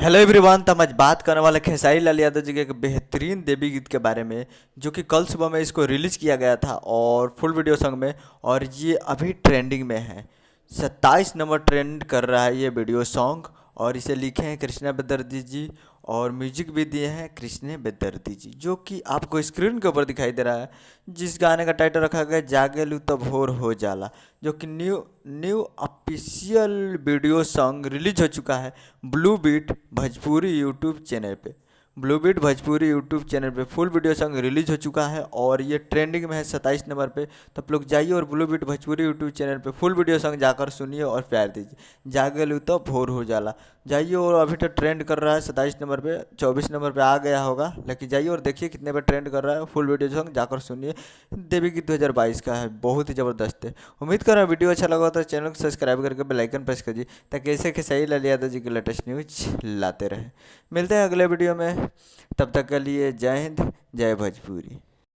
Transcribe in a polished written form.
Hello everyone. तो हम आज बात करने वाले खेसारी लाल यादव जी के एक बेहतरीन देवी गीत के बारे में, जो कि कल सुबह में इसको रिलीज़ किया गया था और फुल वीडियो सॉन्ग में। और ये अभी ट्रेंडिंग में है, 27 नंबर ट्रेंड कर रहा है ये वीडियो सॉन्ग। और इसे लिखे हैं कृष्णा बेदर्जी जी और म्यूजिक भी दिए हैं कृष्ण बेदर्जी जी, जो कि आपको स्क्रीन के ऊपर दिखाई दे रहा है। जिस गाने का टाइटल रखा गया है जागे लू तो भोर हो जाला, जो कि new new official video song release हो चुका है Blue Beat Bhojpuri YouTube channel पे। Blue Beat Bhojpuri YouTube channel पे फुल वीडियो सॉन्ग रिलीज हो चुका है और ये ट्रेंडिंग में है 27 नंबर पे। तो आप लोग जाइए और Blue Beat Bhojpuri YouTube channel पे फुल वीडियो सॉन्ग जाकर सुनिए और प्यार दीजिए। जागे लू तो भोर हो जाला, जाइए। और अभी तो ट्रेंड कर रहा है 27 नंबर पे, 24 नंबर पे आ गया होगा, लेकिन जाइए और देखिए कितने पे ट्रेंड कर रहा है। फुल वीडियो सॉन्ग जाकर सुनिए। देवी गीत 2022 का है, बहुत ही ज़बरदस्त है। उम्मीद कर रहा हूँ वीडियो अच्छा लगा तो चैनल को सब्सक्राइब करके बेल आइकन प्रेस कीजिए, ताकि ऐसे खेसारी लाल यादव जी की लेटेस्ट न्यूज लाते रहे। मिलते हैं अगले वीडियो में, तब तक के लिए जय हिंद, जय भोजपुरी।